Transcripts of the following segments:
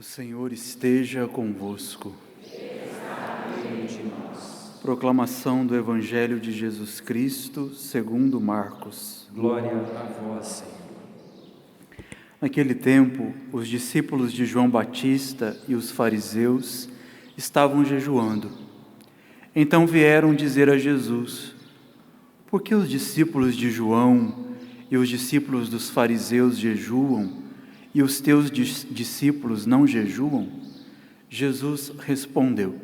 Senhor esteja convosco. Proclamação do Evangelho de Jesus Cristo, segundo Marcos. Glória a vós, Senhor. Naquele tempo, os discípulos de João Batista e os fariseus estavam jejuando. Então vieram dizer a Jesus: por que os discípulos de João e os discípulos dos fariseus jejuam e os teus discípulos não jejuam? Jesus respondeu: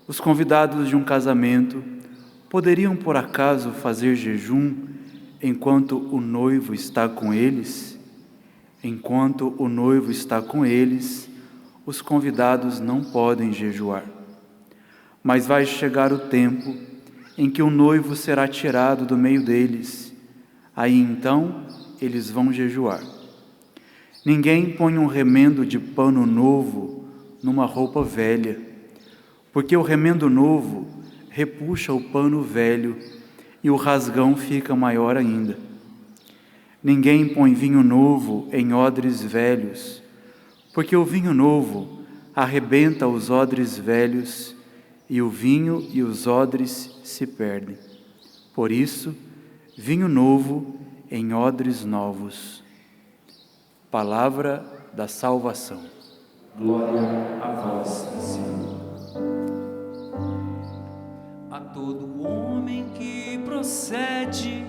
os convidados de um casamento poderiam por acaso fazer jejum enquanto o noivo está com eles? Enquanto o noivo está com eles, os convidados não podem jejuar. Mas vai chegar o tempo em que o noivo será tirado do meio deles. Aí então eles vão jejuar. Ninguém põe um remendo de pano novo numa roupa velha, porque o remendo novo repuxa o pano velho e o rasgão fica maior ainda. Ninguém põe vinho novo em odres velhos, porque o vinho novo arrebenta os odres velhos e o vinho e os odres se perdem. Por isso, vinho novo em odres novos. Palavra da salvação. Glória a vós, Senhor. A todo homem que procede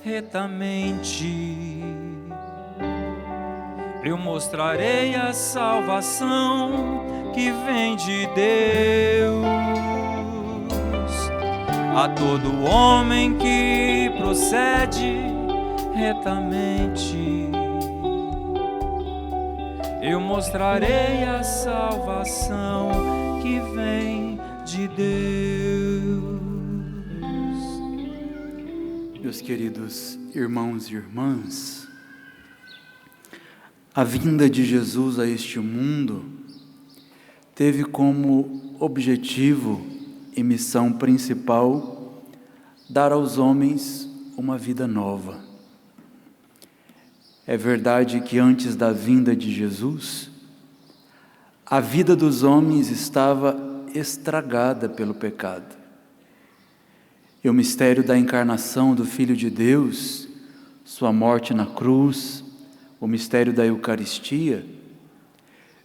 retamente, eu mostrarei a salvação que vem de Deus. A todo homem que procede retamente, eu mostrarei a salvação que vem de Deus. Meus queridos irmãos e irmãs, a vinda de Jesus a este mundo teve como objetivo e missão principal dar aos homens uma vida nova. É verdade que antes da vinda de Jesus, a vida dos homens estava estragada pelo pecado. E o mistério da encarnação do Filho de Deus, sua morte na cruz, o mistério da Eucaristia,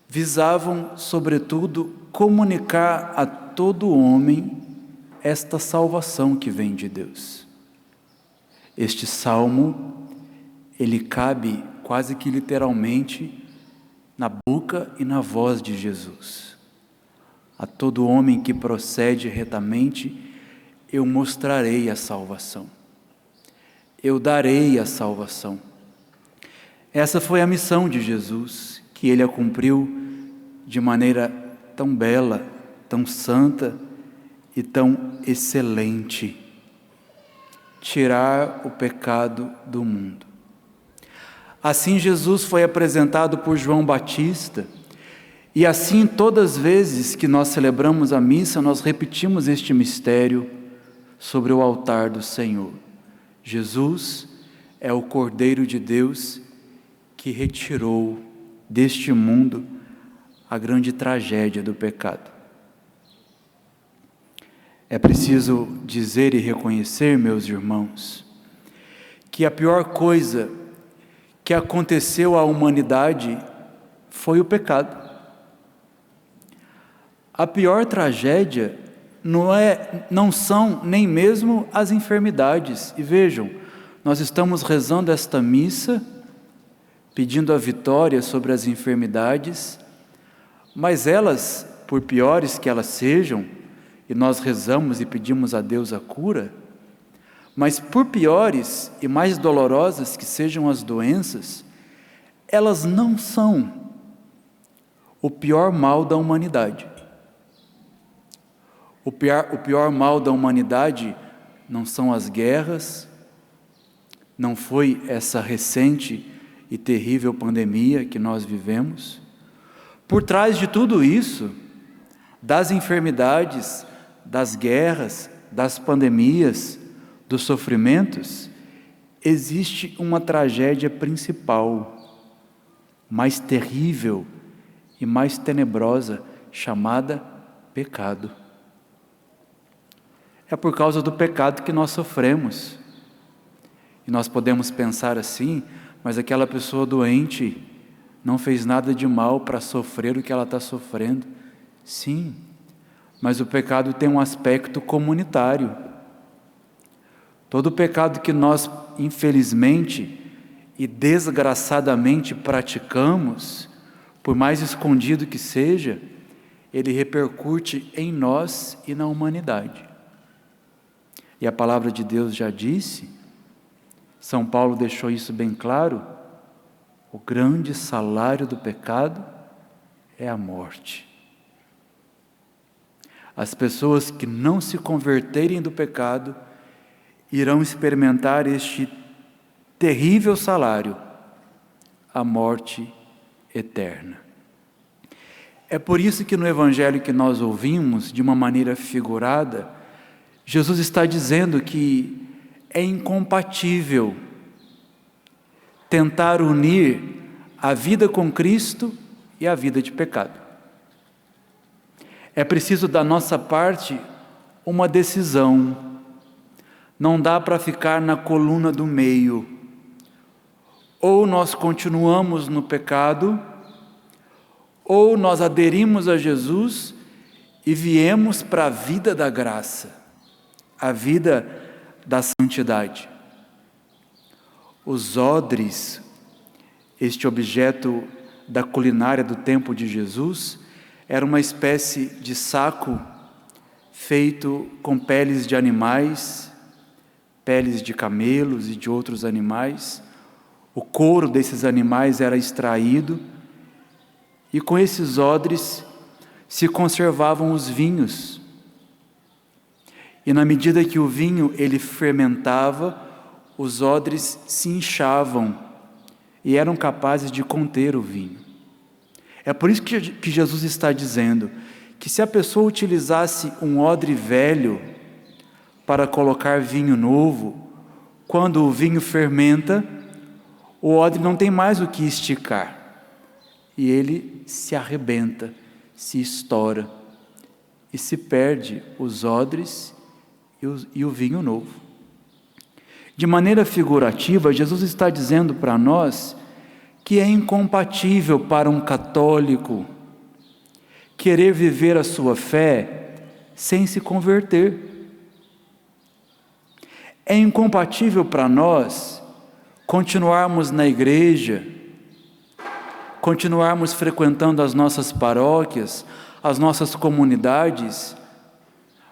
visavam, sobretudo, comunicar a todo homem esta salvação que vem de Deus. Este salmo, ele cabe quase que literalmente na boca e na voz de Jesus. A todo homem que procede retamente, eu mostrarei a salvação. Eu darei a salvação. Essa foi a missão de Jesus, que ele a cumpriu de maneira tão bela, tão santa e tão excelente. Tirar o pecado do mundo. Assim Jesus foi apresentado por João Batista, e assim todas as vezes que nós celebramos a missa, nós repetimos este mistério sobre o altar do Senhor. Jesus é o Cordeiro de Deus que retirou deste mundo a grande tragédia do pecado. É preciso dizer e reconhecer, meus irmãos, que a pior coisa que aconteceu à humanidade foi o pecado. A pior tragédia não são nem mesmo as enfermidades. E vejam, nós estamos rezando esta missa, pedindo a vitória sobre as enfermidades, mas elas, por piores que elas sejam, e nós rezamos e pedimos a Deus a cura, mas por piores e mais dolorosas que sejam as doenças, elas não são o pior mal da humanidade. O pior mal da humanidade não são as guerras, não foi essa recente e terrível pandemia que nós vivemos. Por trás de tudo isso, das enfermidades, das guerras, das pandemias, dos sofrimentos, existe uma tragédia principal, mais terrível e mais tenebrosa, chamada pecado. É por causa do pecado que nós sofremos. E nós podemos pensar assim, mas aquela pessoa doente não fez nada de mal para sofrer o que ela está sofrendo. Sim, mas o pecado tem um aspecto comunitário. Todo pecado que nós, infelizmente e desgraçadamente praticamos, por mais escondido que seja, ele repercute em nós e na humanidade. E a palavra de Deus já disse, São Paulo deixou isso bem claro, o grande salário do pecado é a morte. As pessoas que não se converterem do pecado irão experimentar este terrível salário, a morte eterna. É por isso que no evangelho que nós ouvimos, de uma maneira figurada, Jesus está dizendo que é incompatível tentar unir a vida com Cristo e a vida de pecado. É preciso da nossa parte uma decisão. Não dá para ficar na coluna do meio. Ou nós continuamos no pecado, ou nós aderimos a Jesus e viemos para a vida da graça, a vida da santidade. Os odres, este objeto da culinária do tempo de Jesus, era uma espécie de saco feito com peles de animais, peles de camelos e de outros animais. O couro desses animais era extraído e com esses odres se conservavam os vinhos. E na medida que o vinho ele fermentava, os odres se inchavam e eram capazes de conter o vinho. É por isso que Jesus está dizendo que se a pessoa utilizasse um odre velho para colocar vinho novo, quando o vinho fermenta, o odre não tem mais o que esticar e ele se arrebenta, se estoura e se perde os odres e o vinho novo. De maneira figurativa, Jesus está dizendo para nós que é incompatível para um católico querer viver a sua fé sem se converter. É incompatível para nós continuarmos na igreja, continuarmos frequentando as nossas paróquias, as nossas comunidades,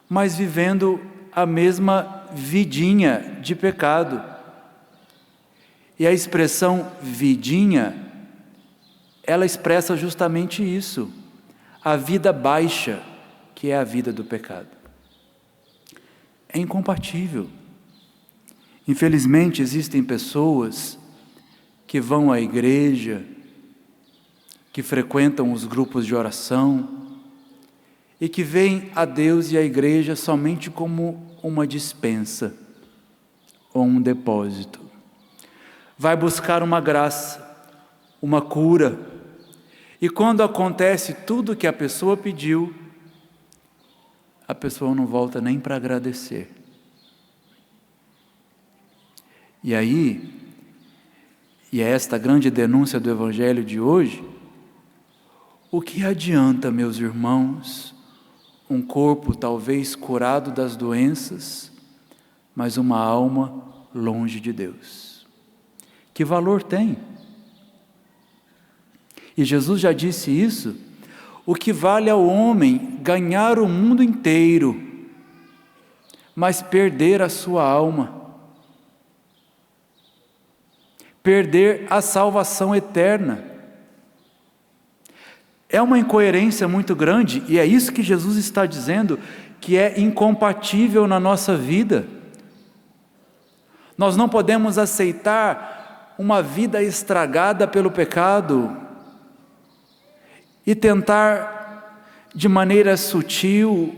mas vivendo a mesma vidinha de pecado. E a expressão vidinha, ela expressa justamente isso, a vida baixa, que é a vida do pecado. É incompatível. Infelizmente, existem pessoas que vão à igreja, que frequentam os grupos de oração e que veem a Deus e a igreja somente como uma despensa ou um depósito. Vai buscar uma graça, uma cura, e quando acontece tudo o que a pessoa pediu, a pessoa não volta nem para agradecer. E aí, e é esta grande denúncia do Evangelho de hoje, o que adianta, meus irmãos, um corpo talvez curado das doenças, mas uma alma longe de Deus? Que valor tem? E Jesus já disse isso, o que vale ao homem ganhar o mundo inteiro, mas perder a sua alma, perder a salvação eterna. É uma incoerência muito grande, e é isso que Jesus está dizendo, que é incompatível na nossa vida. Nós não podemos aceitar uma vida estragada pelo pecado e tentar de maneira sutil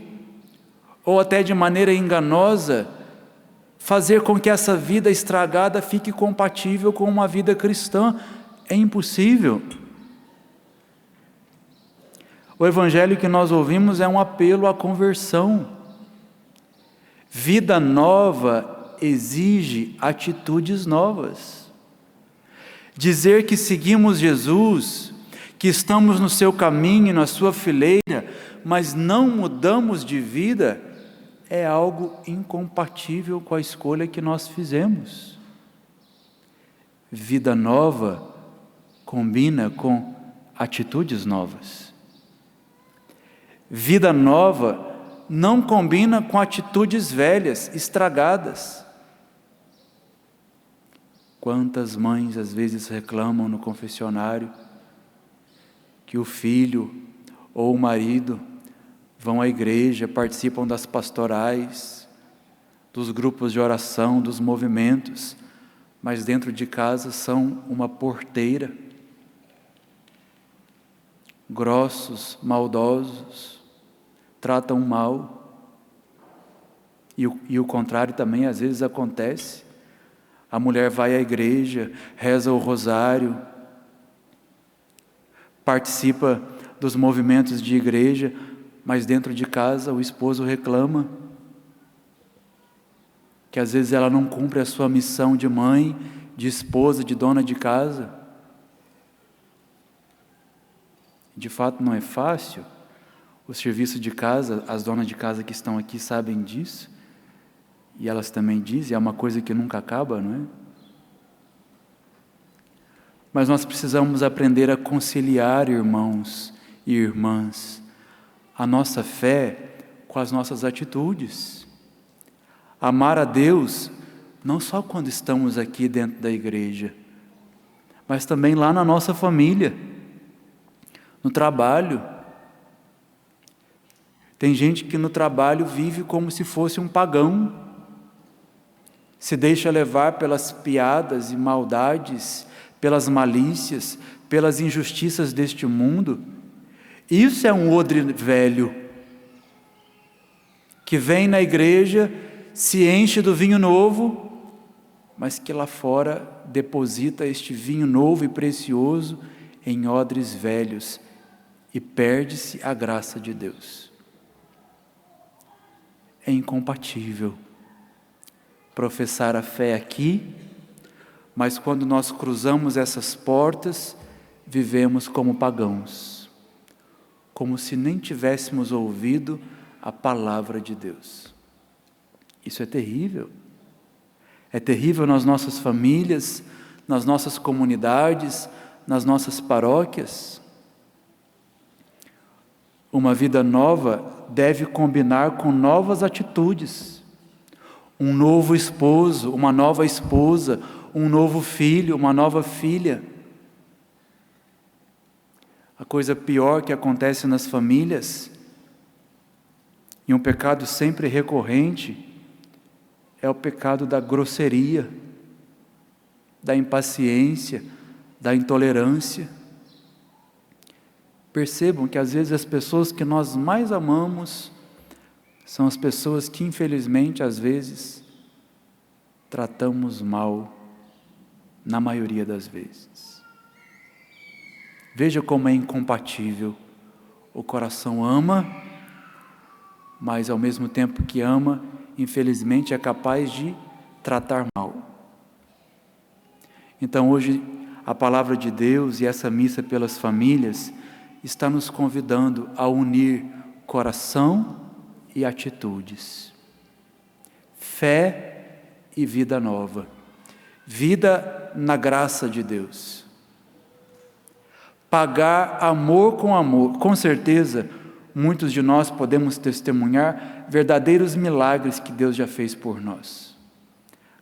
ou até de maneira enganosa fazer com que essa vida estragada fique compatível com uma vida cristã. É impossível. O evangelho que nós ouvimos é um apelo à conversão. Vida nova exige atitudes novas. Dizer que seguimos Jesus, que estamos no seu caminho, na sua fileira, mas não mudamos de vida, é algo incompatível com a escolha que nós fizemos. Vida nova combina com atitudes novas. Vida nova não combina com atitudes velhas, estragadas. Quantas mães às vezes reclamam no confessionário que o filho ou o marido vão à igreja, participam das pastorais, dos grupos de oração, dos movimentos, mas dentro de casa são uma porteira, grossos, maldosos, tratam mal. E o contrário também às vezes acontece. A mulher vai à igreja, reza o rosário, participa dos movimentos de igreja, mas dentro de casa o esposo reclama que às vezes ela não cumpre a sua missão de mãe, de esposa, de dona de casa. De fato não é fácil. O serviço de casa, as donas de casa que estão aqui sabem disso, e elas também dizem, é uma coisa que nunca acaba, não é? Mas nós precisamos aprender a conciliar, irmãos e irmãs, a nossa fé com as nossas atitudes. Amar a Deus, não só quando estamos aqui dentro da igreja, mas também lá na nossa família, no trabalho. Tem gente que no trabalho vive como se fosse um pagão, se deixa levar pelas piadas e maldades, pelas malícias, pelas injustiças deste mundo. Isso é um odre velho, que vem na igreja, se enche do vinho novo, mas que lá fora deposita este vinho novo e precioso em odres velhos, e perde-se a graça de Deus. É incompatível professar a fé aqui, mas quando nós cruzamos essas portas, vivemos como pagãos, como se nem tivéssemos ouvido a palavra de Deus. Isso é terrível. É terrível nas nossas famílias, nas nossas comunidades, nas nossas paróquias. Uma vida nova deve combinar com novas atitudes. Um novo esposo, uma nova esposa, um novo filho, uma nova filha. A coisa pior que acontece nas famílias, e um pecado sempre recorrente, é o pecado da grosseria, da impaciência, da intolerância. Percebam que às vezes as pessoas que nós mais amamos são as pessoas que infelizmente às vezes tratamos mal, na maioria das vezes. Veja como é incompatível. O coração ama, mas ao mesmo tempo que ama, infelizmente é capaz de tratar mal. Então hoje a palavra de Deus e essa missa pelas famílias está nos convidando a unir coração e atitudes, fé e vida nova, vida na graça de Deus. Pagar amor com amor. Com certeza, muitos de nós podemos testemunhar verdadeiros milagres que Deus já fez por nós.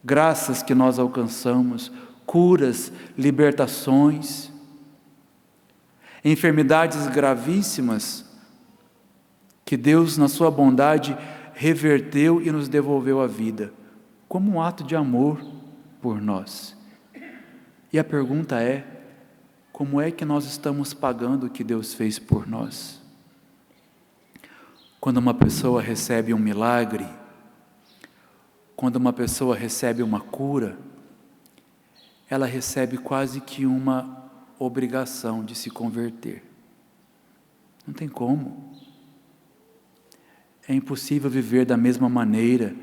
Graças que nós alcançamos, curas, libertações, enfermidades gravíssimas que Deus, na sua bondade, reverteu e nos devolveu a vida, como um ato de amor por nós. E a pergunta é, como é que nós estamos pagando o que Deus fez por nós? Quando uma pessoa recebe um milagre, quando uma pessoa recebe uma cura, ela recebe quase que uma obrigação de se converter. Não tem como. É impossível viver da mesma maneira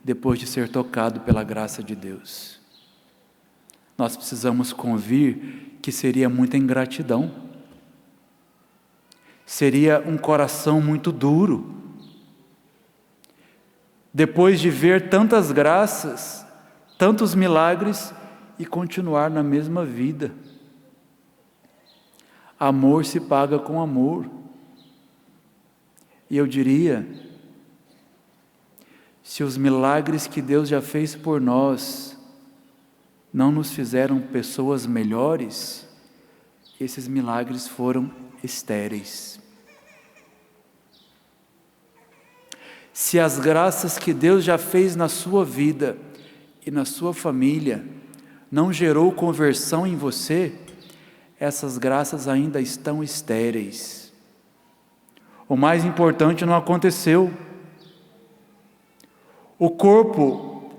depois de ser tocado pela graça de Deus. Nós precisamos convir que seria muita ingratidão. Seria um coração muito duro. Depois de ver tantas graças, tantos milagres e continuar na mesma vida. Amor se paga com amor. E eu diria, se os milagres que Deus já fez por nós não nos fizeram pessoas melhores, esses milagres foram estéreis. Se as graças que Deus já fez na sua vida e na sua família não gerou conversão em você, essas graças ainda estão estéreis. O mais importante não aconteceu. O corpo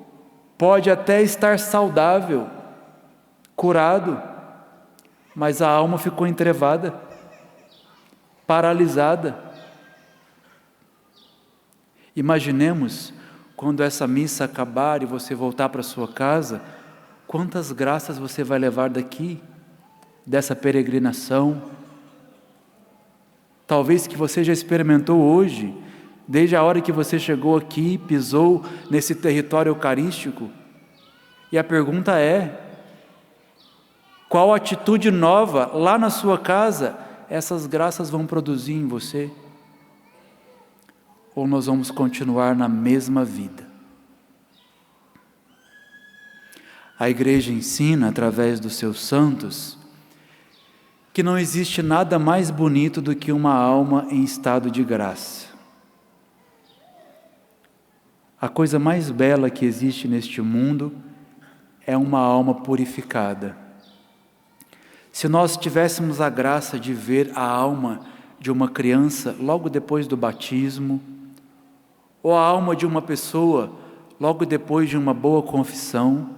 pode até estar saudável, curado, mas a alma ficou entrevada, paralisada. Imaginemos, quando essa missa acabar e você voltar para sua casa, quantas graças você vai levar daqui, dessa peregrinação. Talvez que você já experimentou hoje, desde a hora que você chegou aqui, pisou nesse território eucarístico. E a pergunta é: qual atitude nova lá na sua casa essas graças vão produzir em você? Ou nós vamos continuar na mesma vida? A igreja ensina, através dos seus santos, que não existe nada mais bonito do que uma alma em estado de graça. A coisa mais bela que existe neste mundo é uma alma purificada. Se nós tivéssemos a graça de ver a alma de uma criança logo depois do batismo, ou a alma de uma pessoa logo depois de uma boa confissão,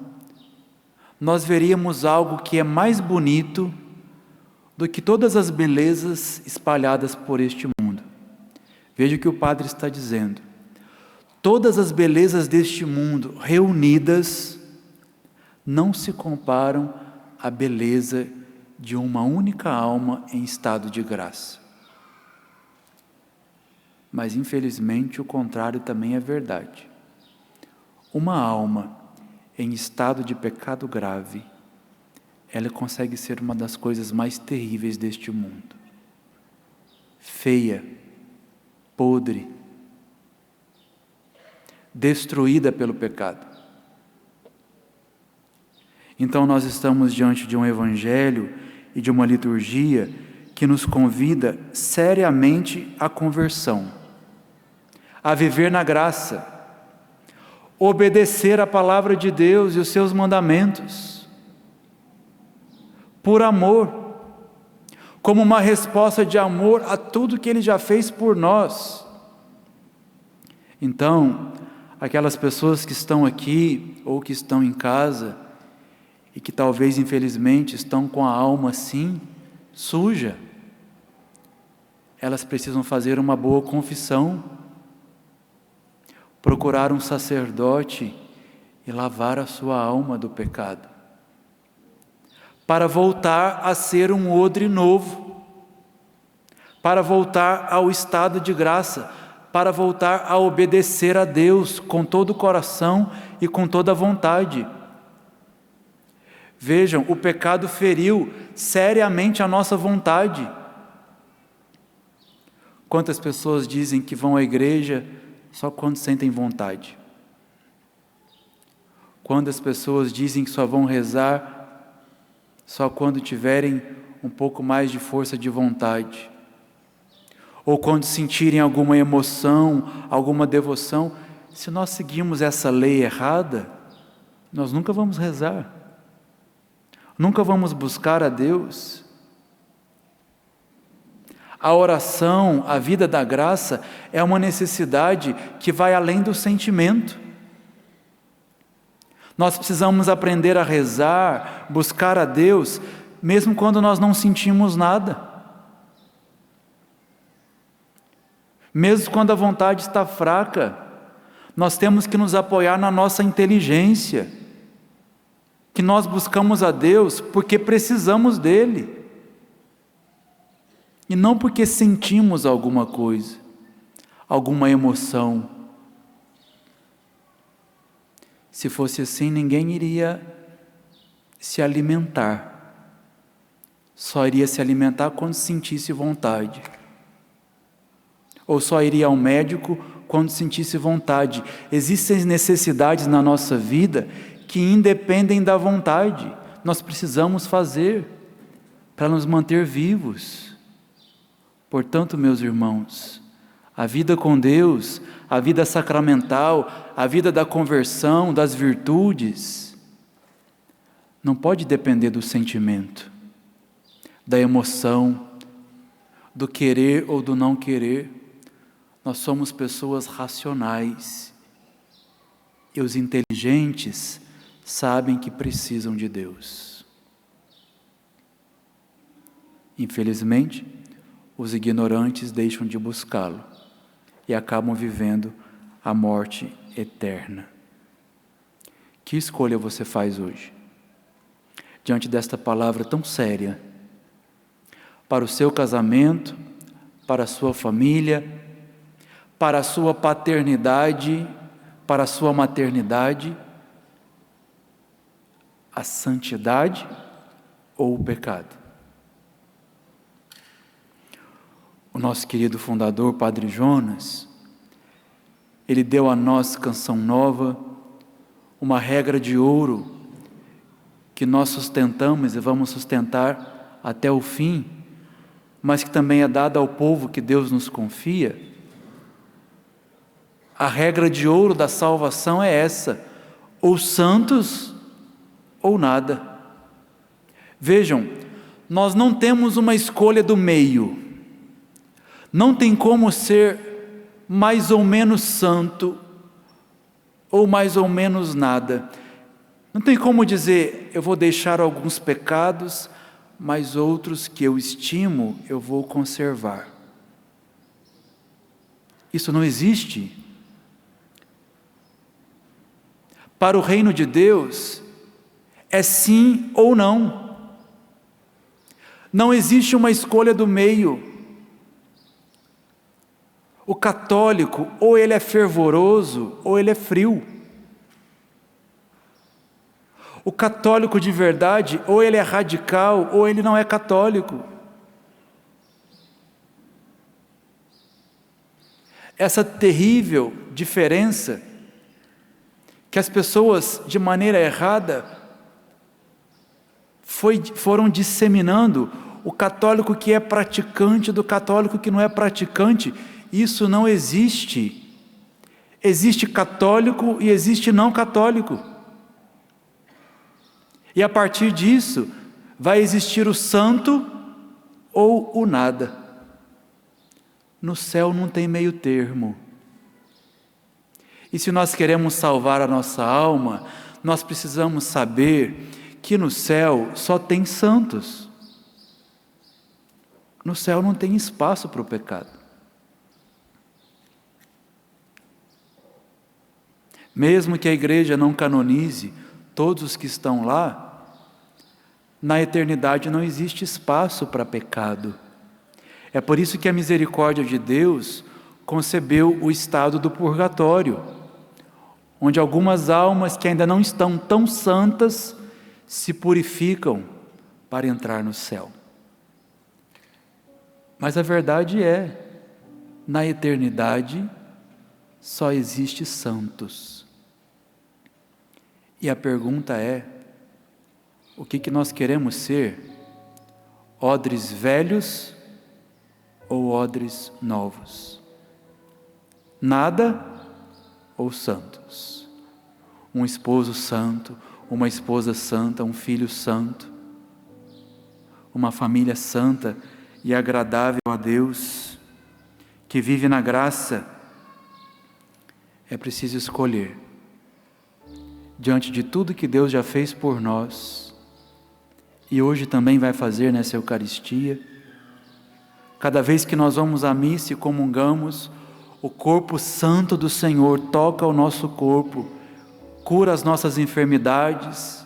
nós veríamos algo que é mais bonito do que todas as belezas espalhadas por este mundo. Veja o que o padre está dizendo. Todas as belezas deste mundo reunidas não se comparam à beleza de uma única alma em estado de graça. Mas infelizmente o contrário também é verdade. Uma alma em estado de pecado grave, ela consegue ser uma das coisas mais terríveis deste mundo. Feia, podre, destruída pelo pecado. Então nós estamos diante de um evangelho e de uma liturgia que nos convida seriamente à conversão, a viver na graça, obedecer à palavra de Deus e os seus mandamentos, por amor, como uma resposta de amor a tudo que Ele já fez por nós. Então, aquelas pessoas que estão aqui ou que estão em casa e que talvez infelizmente estão com a alma assim, suja, elas precisam fazer uma boa confissão, procurar um sacerdote e lavar a sua alma do pecado, para voltar a ser um odre novo, para voltar ao estado de graça, para voltar a obedecer a Deus com todo o coração e com toda a vontade. Vejam, o pecado feriu seriamente a nossa vontade. Quantas pessoas dizem que vão à igreja só quando sentem vontade? Quantas pessoas dizem que só vão rezar só quando tiverem um pouco mais de força de vontade? Ou quando sentirem alguma emoção, alguma devoção? Se nós seguirmos essa lei errada, nós nunca vamos rezar, nunca vamos buscar a Deus. A oração, a vida da graça, é uma necessidade que vai além do sentimento. Nós precisamos aprender a rezar, buscar a Deus, mesmo quando nós não sentimos nada. Mesmo quando a vontade está fraca, nós temos que nos apoiar na nossa inteligência, que nós buscamos a Deus porque precisamos dEle, e não porque sentimos alguma coisa, alguma emoção. Se fosse assim, ninguém iria se alimentar. Só iria se alimentar quando sentisse vontade. Ou só iria ao médico quando sentisse vontade. Existem necessidades na nossa vida que independem da vontade. Nós precisamos fazer para nos manter vivos. Portanto, meus irmãos, a vida com Deus, a vida sacramental, a vida da conversão, das virtudes, não pode depender do sentimento, da emoção, do querer ou do não querer. Nós somos pessoas racionais e os inteligentes sabem que precisam de Deus. Infelizmente, os ignorantes deixam de buscá-lo e acabam vivendo a morte eterna. Que escolha você faz hoje? Diante desta palavra tão séria, para o seu casamento, para a sua família, para a sua paternidade, para a sua maternidade, a santidade ou o pecado? O nosso querido fundador, Padre Jonas, ele deu a nós, Canção Nova, uma regra de ouro que nós sustentamos e vamos sustentar até o fim, mas que também é dada ao povo que Deus nos confia. A regra de ouro da salvação é essa: ou santos ou nada. Vejam, nós não temos uma escolha do meio. Não tem como ser mais ou menos santo ou mais ou menos nada. Não tem como dizer, eu vou deixar alguns pecados, mas outros que eu estimo, eu vou conservar. Isso não existe. Para o reino de Deus, é sim ou não. Não existe uma escolha do meio. O católico, ou ele é fervoroso, ou ele é frio. O católico de verdade, ou ele é radical, ou ele não é católico. Essa terrível diferença que as pessoas, de maneira errada, foram disseminando, o católico que é praticante do católico que não é praticante. Isso não existe. Existe católico e existe não católico. E a partir disso, vai existir o santo ou o nada. No céu não tem meio termo. E se nós queremos salvar a nossa alma, nós precisamos saber que no céu só tem santos. No céu não tem espaço para o pecado. Mesmo que a igreja não canonize todos os que estão lá, na eternidade não existe espaço para pecado. É por isso que a misericórdia de Deus concebeu o estado do purgatório, onde algumas almas que ainda não estão tão santas se purificam para entrar no céu. Mas a verdade é, na eternidade só existe santos. E a pergunta é, o que nós queremos ser? Odres velhos ou odres novos? Nada ou santos? Um esposo santo, uma esposa santa, um filho santo, uma família santa e agradável a Deus, que vive na graça. É preciso escolher. Diante de tudo que Deus já fez por nós, e hoje também vai fazer nessa Eucaristia, cada vez que nós vamos à missa e comungamos, o corpo santo do Senhor toca o nosso corpo, cura as nossas enfermidades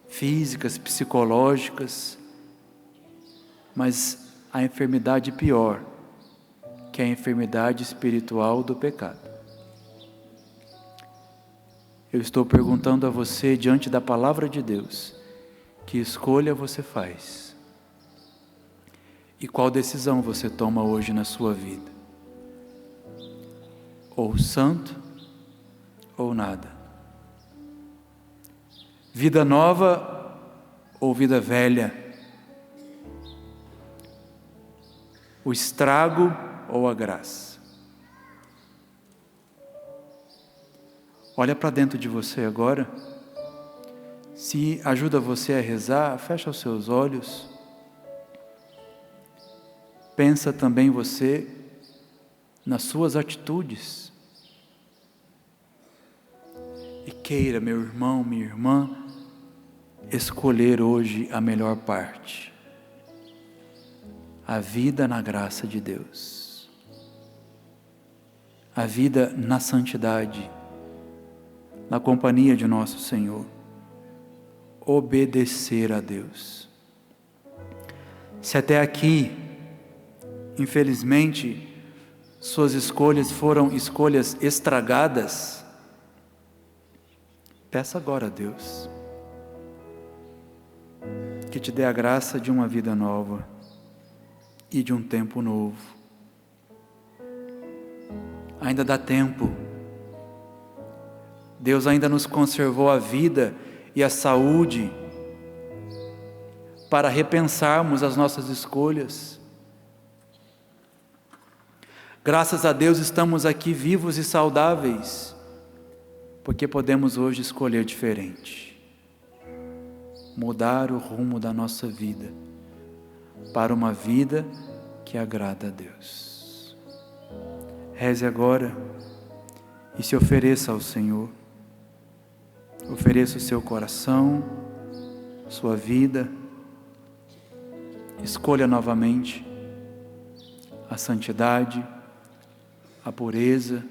físicas, psicológicas, mas a enfermidade pior, que é a enfermidade espiritual do pecado. Eu estou perguntando a você, diante da palavra de Deus, que escolha você faz? E qual decisão você toma hoje na sua vida? Ou santo, ou nada. Vida nova ou vida velha. O estrago ou a graça. Olha para dentro de você agora. Se ajuda você a rezar, fecha os seus olhos. Pensa também você nas suas atitudes. E queira, meu irmão, minha irmã, escolher hoje a melhor parte. A vida na graça de Deus. A vida na santidade, na companhia de nosso Senhor. Obedecer a Deus. Se até aqui, infelizmente, suas escolhas foram escolhas estragadas, peça agora a Deus que te dê a graça de uma vida nova e de um tempo novo. Ainda dá tempo. Deus ainda nos conservou a vida e a saúde para repensarmos as nossas escolhas. Graças a Deus estamos aqui vivos e saudáveis, porque podemos hoje escolher diferente. Mudar o rumo da nossa vida para uma vida que agrada a Deus. Reze agora e se ofereça ao Senhor. Ofereça o seu coração, sua vida. Escolha novamente a santidade, a pureza,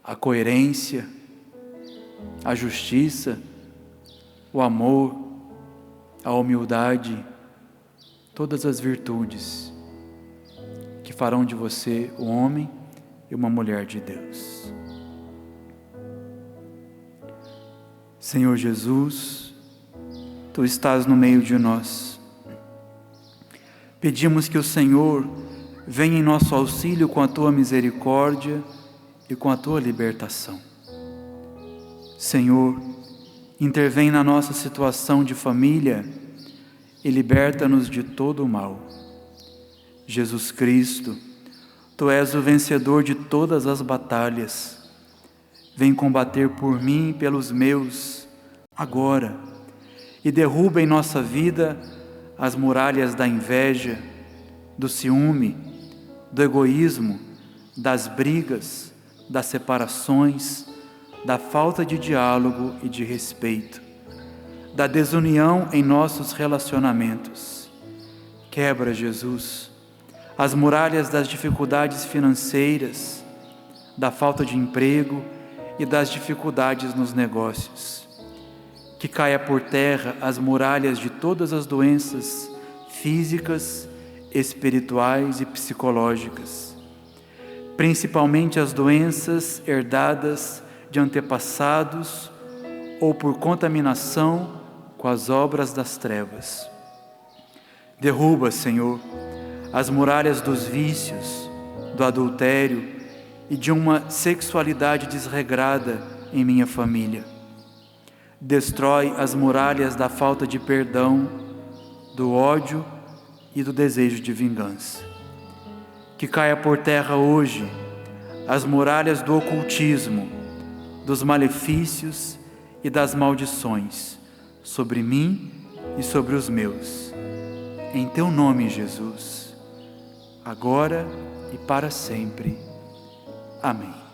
a coerência, a justiça, o amor, a humildade, todas as virtudes que farão de você um homem e uma mulher de Deus. Senhor Jesus, Tu estás no meio de nós. Pedimos que o Senhor venha em nosso auxílio com a Tua misericórdia e com a Tua libertação. Senhor, intervém na nossa situação de família e liberta-nos de todo o mal. Jesus Cristo, Tu és o vencedor de todas as batalhas. Vem combater por mim e pelos meus, agora, e derruba em nossa vida as muralhas da inveja, do ciúme, do egoísmo, das brigas, das separações, da falta de diálogo e de respeito, da desunião em nossos relacionamentos. Quebra, Jesus, as muralhas das dificuldades financeiras, da falta de emprego e das dificuldades nos negócios. Que caia por terra as muralhas de todas as doenças físicas, espirituais e psicológicas, principalmente as doenças herdadas de antepassados ou por contaminação com as obras das trevas. Derruba, Senhor, as muralhas dos vícios, do adultério e de uma sexualidade desregrada em minha família. Destrói as muralhas da falta de perdão, do ódio e do desejo de vingança. Que caia por terra hoje as muralhas do ocultismo, dos malefícios e das maldições sobre mim e sobre os meus. Em Teu nome, Jesus, agora e para sempre. Amém.